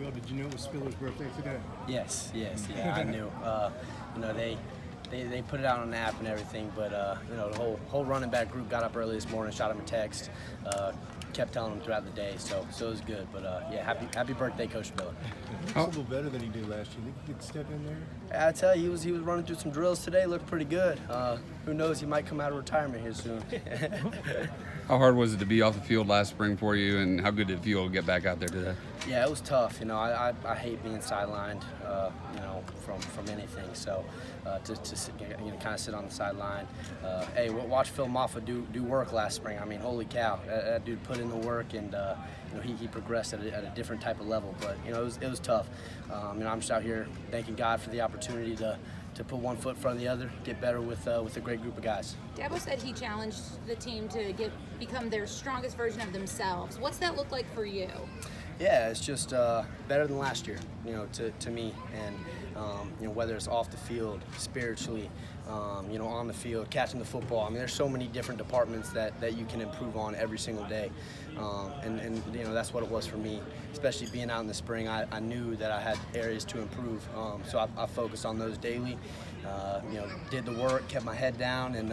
Will, did you know it was Spiller's birthday today? Yes, I knew. They put it out on the app and everything, but the whole running back group got up early this morning, shot him a text, kept telling him throughout the day, so it was good. But happy birthday, Coach Spiller. He looks a little better than he did last year. Think he could step in there? I tell you, he was running through some drills today, looked pretty good. Who knows, he might come out of retirement here soon. How hard was it to be off the field last spring for you, and how good did it feel to get back out there today? Yeah, it was tough. I hate being sidelined, from anything. So to kind of sit on the sideline. Hey, watch Phil Moffa do work last spring. I mean, holy cow, that dude put in the work, and he progressed at a different type of level. But it was tough. I'm just out here thanking God for the opportunity to put one foot in front of the other, get better with a great group of guys. Dabo said he challenged the team to become their strongest version of themselves. What's that look like for you? Yeah, it's just better than last year, to me. And, whether it's off the field, spiritually, on the field, catching the football. I mean, there's so many different departments that you can improve on every single day. And that's what it was for me, especially being out in the spring. I knew that I had areas to improve. So I focused on those daily, did the work, kept my head down, and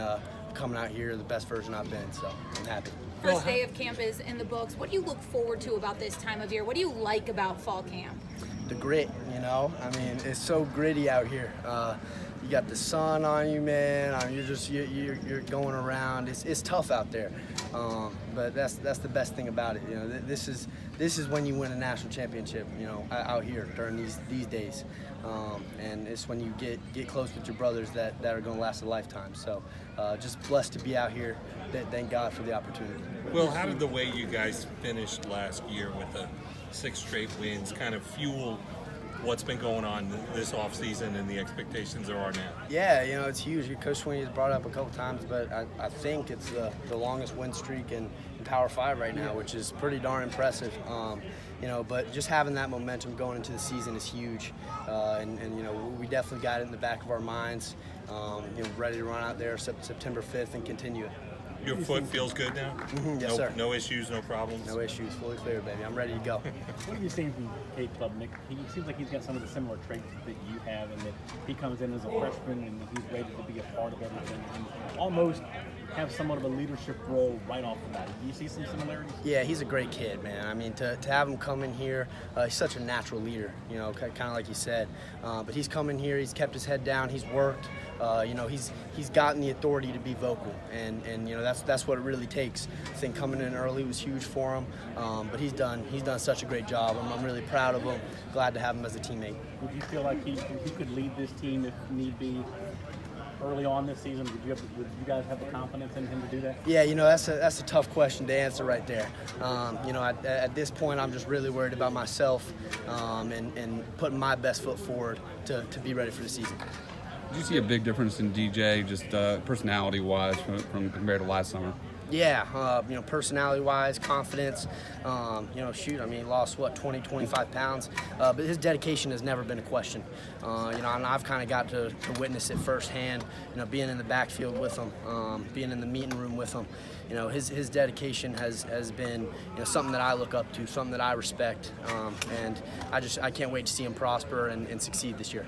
coming out here the best version I've been, so I'm happy. First day of camp is in the books. What do you look forward to about this time of year? What do you like about fall camp? The grit, I mean, it's so gritty out here. You got the sun on you, man. I mean, you're going around. It's tough out there, but that's the best thing about it. This is when you win a national championship. Out here during these days, and it's when you get close with your brothers that are going to last a lifetime. So, just blessed to be out here. Thank God for the opportunity. Well, how did the way you guys finished last year with the 6 straight wins kind of fuel what's been going on this offseason and the expectations there are now? Yeah, it's huge. Coach Sweeney has brought it up a couple times, but I think it's the longest win streak in Power 5 right now, which is pretty darn impressive. But just having that momentum going into the season is huge. And we definitely got it in the back of our minds, ready to run out there September 5th and continue it. Your foot feels good now? Mm-hmm, yes, sir. No issues, no problems? No issues, fully clear, baby. I'm ready to go. What have you seen from Cade Klubnik? He seems like he's got some of the similar traits that you have, and that he comes in as a freshman and he's ready to be a part of everything and almost have somewhat of a leadership role right off the bat. Do you see some similarities? Yeah, he's a great kid, man. I mean, to have him come in here, he's such a natural leader, kind of like you said. But he's come in here, he's kept his head down, he's worked. He's gotten the authority to be vocal, and that's what it really takes. I think coming in early was huge for him, but he's done such a great job. I'm really proud of him. Glad to have him as a teammate. Would you feel like he could lead this team if need be early on this season? Would you guys have the confidence in him to do that? Yeah, that's a tough question to answer right there. At this point, I'm just really worried about myself and putting my best foot forward to be ready for the season. Did you see a big difference in DJ, just personality-wise, from compared to last summer? Yeah, personality-wise, confidence. He lost 20, 25 pounds, but his dedication has never been a question. And I've kind of got to witness it firsthand. Being in the backfield with him, being in the meeting room with him. His dedication has been something that I look up to, something that I respect, and I can't wait to see him prosper and succeed this year.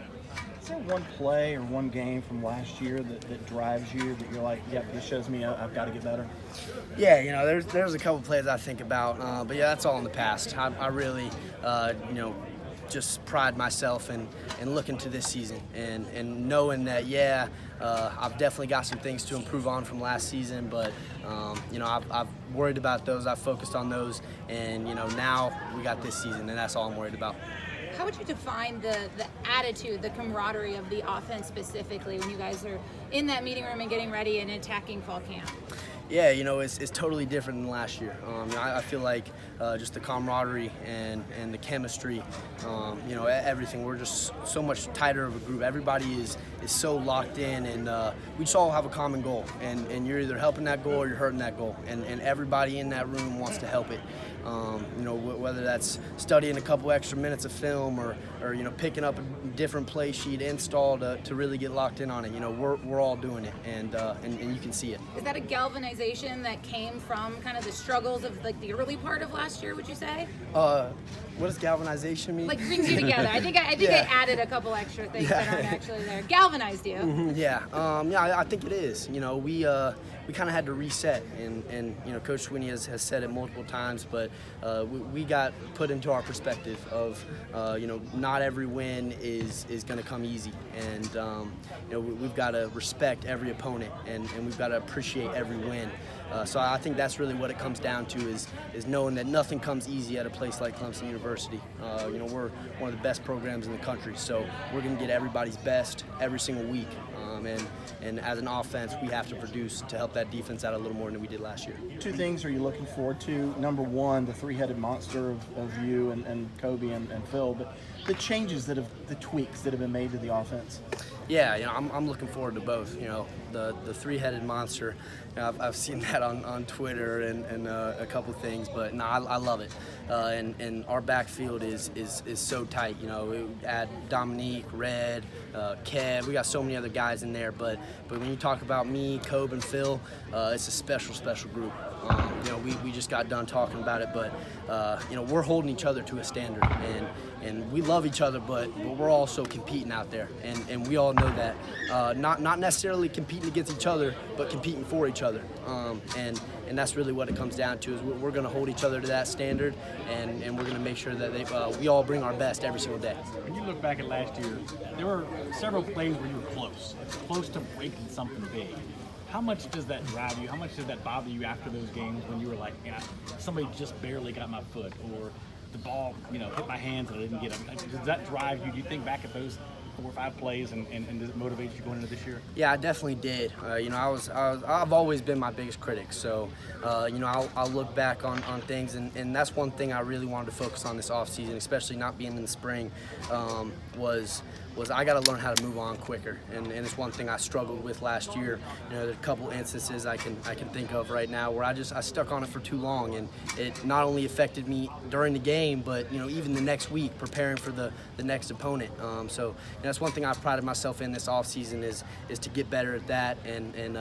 Is there one play or one game from last year that drives you, that you're like, yep, this shows me I've got to get better? Yeah, there's a couple plays I think about, but yeah, that's all in the past. I really, just pride myself in looking to this season and knowing that, I've definitely got some things to improve on from last season, but, I've worried about those, I've focused on those, and, now we got this season, and that's all I'm worried about. How would you define the attitude, the camaraderie of the offense specifically when you guys are in that meeting room and getting ready and attacking fall camp? Yeah, it's totally different than last year. I feel like just the camaraderie and the chemistry, everything. We're just so much tighter of a group. Everybody is so locked in, and we just all have a common goal. And you're either helping that goal or you're hurting that goal. And everybody in that room wants to help it. Whether that's studying a couple extra minutes of film or picking up a different play sheet install to really get locked in on it. We're all doing it, and you can see it. Is that a galvanization that came from kind of the struggles of like the early part of last year, would you say? What does galvanization mean? Like brings you together. I think I Yeah. added a couple extra things that aren't actually there. Galvanized you. Yeah, I think it is. You know, we kind of had to reset, and you know, Coach Sweeney has said it multiple times, but we got put into our perspective of you know, not every win is going to come easy, and you know, we've got to respect every opponent, and we've got to appreciate every win. So I think that's really what it comes down to is knowing that nothing comes easy at a place like Clemson University. You know, we're one of the best programs in the country, so we're going to get everybody's best every single week. And as an offense, we have to produce to help that defense out a little more than we did last year. Two things are you looking forward to? Number one, the three-headed monster of you and Kobe and Phil, but the changes the tweaks that have been made to the offense. Yeah, you know, I'm looking forward to both. You know, the three-headed monster. You know, I've seen that on Twitter and a couple things, but no, I love it. And our backfield is so tight. You know, we add Dominique, Red, Kev. We got so many other guys in there, but when you talk about me, Kobe, and Phil, it's a special group. You know, we just got done talking about it, but you know, we're holding each other to a standard, and we love each other, but we're also competing out there, and we all know that. Not necessarily competing against each other, but competing for each other. And that's really what it comes down to, is we're going to hold each other to that standard, and we're going to make sure that we all bring our best every single day. When you look back at last year, there were several plays where you were close to breaking something big. How much does that drive you? How much does that bother you after those games when you were like, yeah, somebody just barely got my foot, or the ball, you know, hit my hands and I didn't get it? Does that drive you? Do you think back at those 4 or 5 plays, and does it motivate you going into this year? Yeah, I definitely did. You know, I've always been my biggest critic. So, you know, I'll look back on things, and that's one thing I really wanted to focus on this offseason, especially not being in the spring, was I got to learn how to move on quicker, and it's one thing I struggled with last year. You know, there's a couple instances I can think of right now where I stuck on it for too long, and it not only affected me during the game, but you know, even the next week preparing for the next opponent. So you know, that's one thing I've prided myself in this offseason is to get better at that, and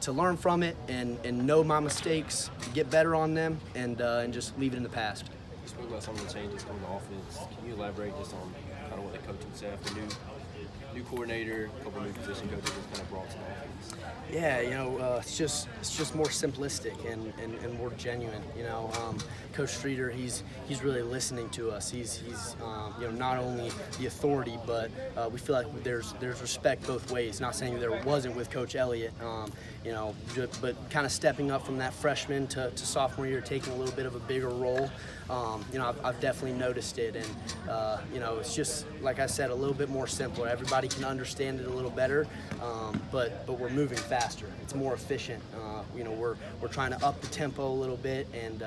to learn from it, and know my mistakes, get better on them, and just leave it in the past. You spoke about some of the changes coming to offense. Can you elaborate just on kind of what the coaching staff, the new coordinator, a couple new position coaches just kind of brought to the offense? Yeah, you know, it's just more simplistic and more genuine. You know, Coach Streeter, he's really listening to us. He's you know, not only the authority, but we feel like there's respect both ways. Not saying there wasn't with Coach Elliott, you know, but kind of stepping up from that freshman to sophomore year, taking a little bit of a bigger role. You know, I've definitely noticed it, and you know, it's just like I said, a little bit more simpler. Everybody can understand it a little better, but we're moving faster. It's more efficient. You know, we're trying to up the tempo a little bit and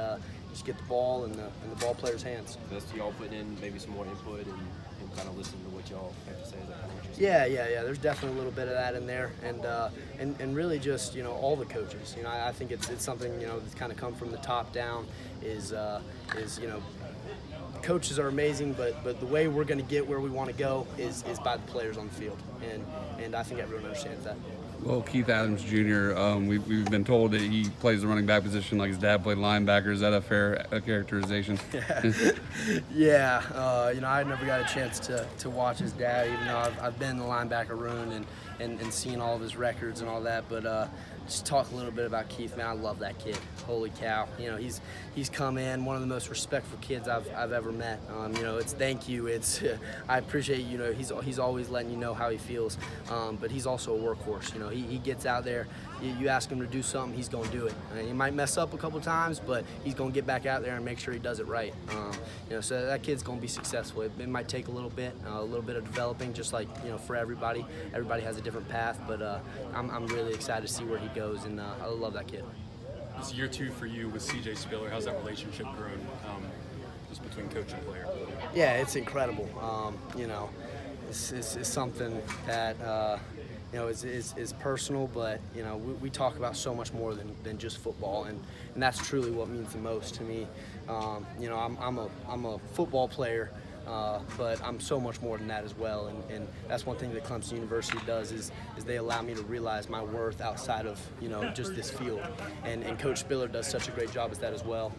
just get the ball in the ball players' hands. That's y'all putting in maybe some more input and kind of listening to what y'all have to say. Is that kind of what you're saying? Yeah. There's definitely a little bit of that in there, and really just, you know, all the coaches. You know, I think it's something, you know, that's kind of come from the top down. Is you know, coaches are amazing, but the way we're going to get where we want to go is by the players on the field, and I think everyone understands that. Well, Keith Adams Jr., we've been told that he plays the running back position like his dad played linebacker. Is that a fair characterization? Yeah. You know, I never got a chance to watch his dad, even though I've been in the linebacker room and seen all of his records and all that. But just talk a little bit about Keith, man. I love that kid. Holy cow. You know, he's come in, one of the most respectful kids I've ever met. You know, it's thank you. It's I appreciate, you know, he's always letting you know how he feels. But he's also a workhorse. You know, he gets out there. You ask him to do something, he's going to do it. He might mess up a couple times, but he's going to get back out there and make sure he does it right. You know, so that kid's going to be successful. It might take a little bit of developing, just like, you know, for everybody. Everybody has a different path, but I'm really excited to see where he goes, and I love that kid. It's year 2 for you with CJ Spiller. How's that relationship grown, just between coach and player? Yeah, it's incredible. You know, it's something that you know is personal, but you know we talk about so much more than just football, and that's truly what means the most to me. You know, I'm a football player, but I'm so much more than that as well. And that's one thing that Clemson University does is they allow me to realize my worth outside of just this field. And Coach Spiller does such a great job as that as well.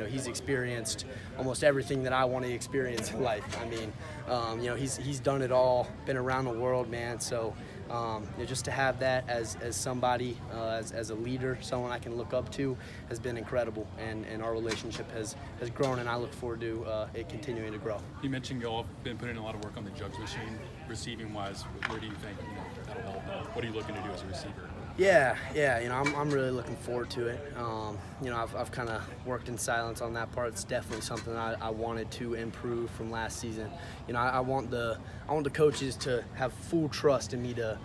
He's experienced almost everything that I want to experience in life. I mean, he's done it all, been around the world, man. So just to have that as somebody, as a leader, someone I can look up to, has been incredible. And our relationship has grown, and I look forward to it continuing to grow. You mentioned y'all have been putting in a lot of work on the jugs machine, receiving-wise. Where do you think that'll help? What are you looking to do as a receiver? Yeah, I'm really looking forward to it. I've kind of worked in silence on that part. It's definitely something I wanted to improve from last season. I want the coaches to have full trust in me to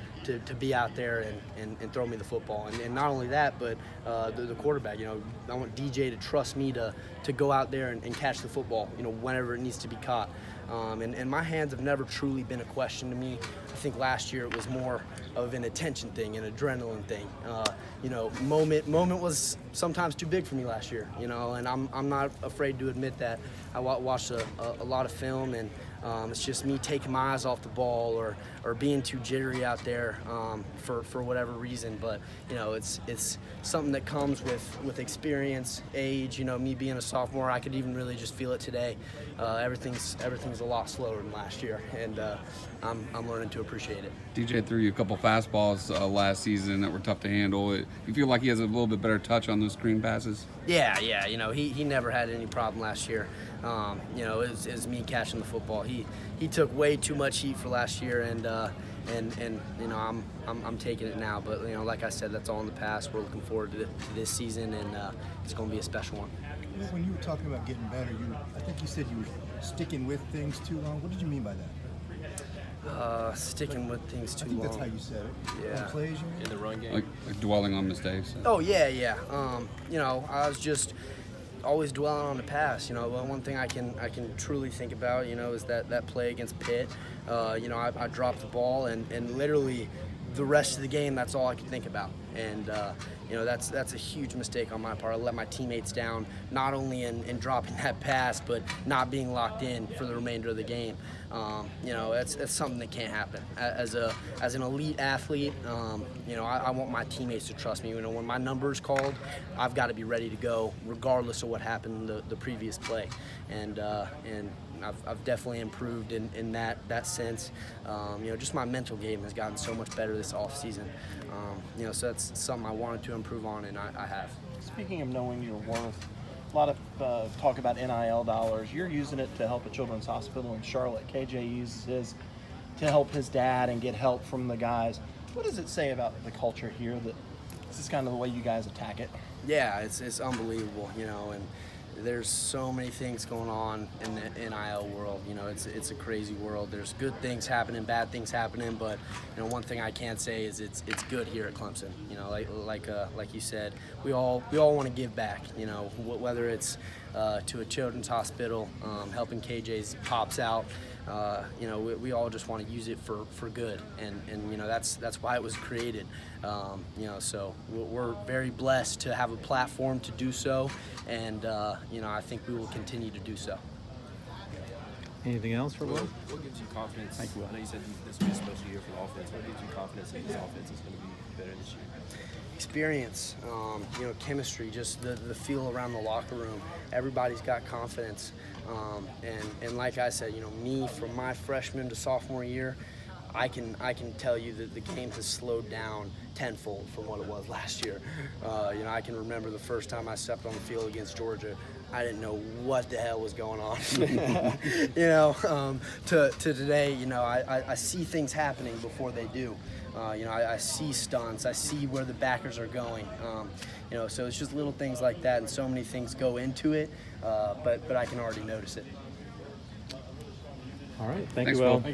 be out there and throw me the football. And not only that, but the quarterback. I want DJ to trust me to go out there and catch the football. Whenever it needs to be caught. And my hands have never truly been a question to me. I think last year it was more of an attention thing, an adrenaline thing. Moment was sometimes too big for me last year, and I'm not afraid to admit that. I watched a lot of film, and it's just me taking my eyes off the ball or being too jittery out there for whatever reason. But it's something that comes with experience, age. Me being a sophomore, I could even really just feel it today. Everything's a lot slower than last year, and I'm learning to appreciate it. DJ threw you a couple fastballs last season that were tough to handle. You feel like he has a little bit better touch on those screen passes? Yeah. He never had any problem last year. It was me catching the football. He took way too much heat for last year, and I'm taking it now. But like I said, that's all in the past. We're looking forward to this season, and it's going to be a special one. When you were talking about getting better, I think you said you were sticking with things too long. What did you mean by that? Sticking with things too long. I think that's how you said it. Yeah. On plays, In the run game? Like dwelling on mistakes? Oh, yeah. I was just always dwelling on the past. One thing I can truly think about, is that play against Pitt. I dropped the ball, and literally the rest of the game, that's all I could think about. And that's a huge mistake on my part. I let my teammates down, not only in dropping that pass, but not being locked in for the remainder of the game. That's something that can't happen. As an elite athlete, I want my teammates to trust me. When my number is called, I've got to be ready to go, regardless of what happened the previous play. And I've definitely improved in that sense. Just my mental game has gotten so much better this off season. So that's something I wanted to improve on, and I have. Speaking of knowing your worth, a lot of talk about NIL dollars. You're using it to help a children's hospital in Charlotte. KJ uses his to help his dad and get help from the guys. What does it say about the culture here that this is kind of the way you guys attack it? Yeah, it's unbelievable, and there's so many things going on in the NIL world. It's a crazy world. There's good things happening, bad things happening, but one thing I can say is it's good here at Clemson. Like you said, we all want to give back. Whether it's to a children's hospital, helping KJ's pops out. We all just want to use it for good, and that's why it was created. So we're very blessed to have a platform to do so, and I think we will continue to do so. Anything else for Will? What gives you confidence? Thank you, Will. I know you said this will be a special year for the offense. What gives you confidence that this offense is going to be better this year? Experience, chemistry, just the feel around the locker room. Everybody's got confidence, and like I said, me from my freshman to sophomore year, I can tell you that the game has slowed down tenfold from what it was last year. I can remember the first time I stepped on the field against Georgia. I didn't know what the hell was going on. To today, I see things happening before they do. I see stunts. I see where the backers are going. So it's just little things like that, and so many things go into it. But I can already notice it. All right. Thank Thanks, you, Will. Will.